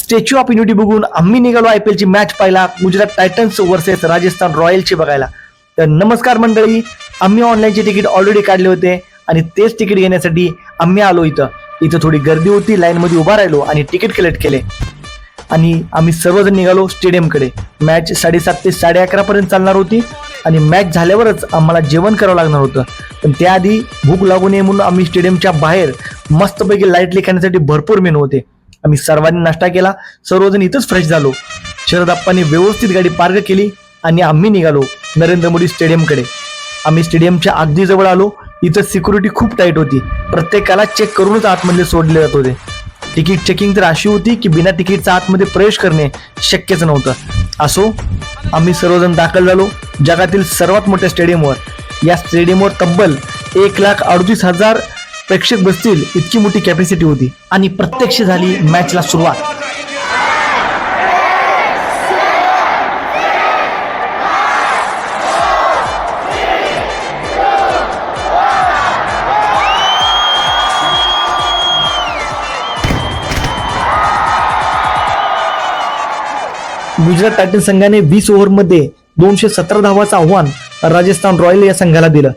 Statue of unity बघून आम्ही निघालो IPL ची मॅच पाहायला, गुजरात टायटन्स वर्सेस राजस्थान रॉयल्सची बघायला. तर नमस्कार मंडळी, आम्ही ऑनलाईनचे तिकीट ऑलरेडी काढले होते आणि तेच तिकीट घेण्यासाठी आम्ही आलो इथं थोडी गर्दी होती, लाईन मध्ये उभा राहिलो आणि तिकीट कलेक्ट केले आणि आम्ही सर्वजण निघालो स्टेडियमकडे. मॅच 7:30 ते 11:30 पर्यंत चालणार होती आणि मॅच झाल्यावरच आम्हाला जेवण करावं लागणार होतं. पण त्याआधी भूक लागू नये म्हणून आम्ही स्टेडियमच्या बाहेर मस्तपैकी लाईटली खाण्यासाठी भरपूर मेनू होते. आम्ही सर्वांनी नाश्ता केला, सर्वजण इथंच फ्रेश झालो. शरद अप्पांनी व्यवस्थित गाडी पार्क केली आणि आम्ही निघालो नरेंद्र मोदी स्टेडियमकडे. आम्ही स्टेडियमच्या अगदी जवळ आलो. इथं सिक्युरिटी खूप टाईट होती, प्रत्येकाला चेक करूनच आतमध्ये सोडले जात होते. तिकीट चेकिंग तर अशी होती की बिना तिकीटचा आतमध्ये प्रवेश करणे शक्यच नव्हतं. असो, आम्ही सर्वजण दाखल झालो जगातील सर्वात मोठ्या स्टेडियमवर. या स्टेडियमवर तब्बल 1,38,000 प्रेक्षक बसतील इतकी मोठी कॅपॅसिटी होती आणि प्रत्यक्ष झाली मॅचला सुरुवात. गुजरात टायटन्स संघाने 20 ओव्हरमध्ये 217 धावांचं आव्हान राजस्थान रॉयल या संघाला दिलं.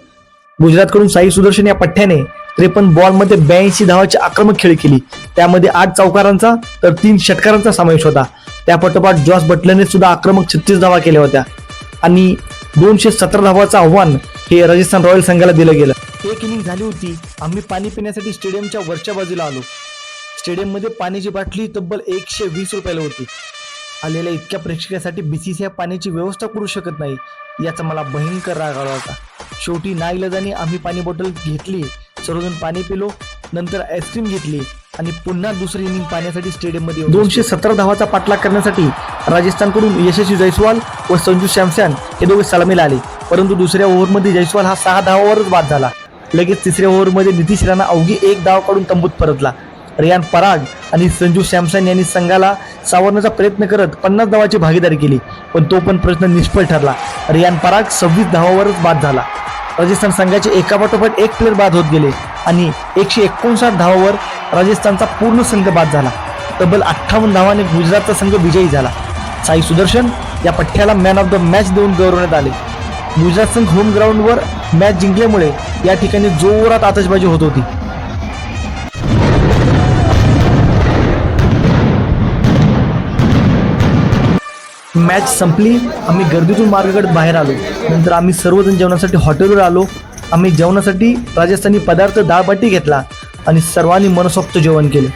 गुजरातकडून साई सुदर्शन या पठ्ठ्याने 53 बॉलमध्ये 82 धावांची आक्रमक खेळी केली. त्यामध्ये 8 चौकारांचा तर 3 षटकारांचा समावेश होता. त्यापाठोपाठ जॉस बटलरने सुद्धा आक्रमक 36 धावा केल्या होत्या आणि 217 धावांचं आव्हान हे राजस्थान रॉयल संघाला दिलं गेलं. एक इनिंग झाली होती. आम्ही पाणी पिण्यासाठी स्टेडियमच्या वरच्या बाजूला आलो. स्टेडियममध्ये पाण्याची बाटली तब्बल 120 रुपयाला होती. आलेल्या इतक्या प्रेक्षकासाठी BCCI पाण्याची व्यवस्था करू शकत नाही याचा मला भयंकर राग आला होता. शेवटी नाईलाजाने आम्ही पाणी बॉटल घेतली, सर्वजण पाणी पिलो, नंतर आईस्क्रीम घेतली आणि पुन्हा दुसरी इनिंग पाहण्यासाठी स्टेडियममध्ये 217 धावाचा पाठलाग करण्यासाठी राजस्थानकडून यशस्वी जयस्वाल व संजू सॅमसन हे दोघे सलामीला आले. परंतु दुसऱ्या ओव्हरमध्ये जयस्वाल हा 6 धावावरच बाद झाला. लगेच तिसऱ्या ओव्हरमध्ये नितीश राणा अवघी 1 धाव काढून तंबूत परतला. रियान पराग आणि संजू सॅमसन यांनी संघाला सावरण्याचा प्रयत्न करत 50 धावाची भागीदारी केली, पण तो पण प्रयत्न निष्फळ ठरला. रियान पराग 26 धावावरच बाद झाला. राजस्थान संघाचे एकापाठोपाठ एक प्लेयर बाद होत गेले आणि 159 धावावर राजस्थानचा पूर्ण संघ बाद झाला. तब्बल 58 धावांनी गुजरातचा संघ विजयी झाला. साई सुदर्शन या पठ्ठ्याला मॅन ऑफ द मॅच देऊन गौरवण्यात आले. गुजरात संघ होम ग्राउंडवर मॅच जिंकल्यामुळे या ठिकाणी जोरात आतषबाजी होत होती. मॅच संपली. आम्ही गर्दीतून मार्गाकडे बाहेर आलो. नंतर आम्ही सर्वजण जेवणासाठी हॉटेलवर आलो. आम्ही जेवणासाठी राजस्थानी पदार्थ डाळ बाटी घेतला आणि सर्वांनी मनसोक्त जेवण केले.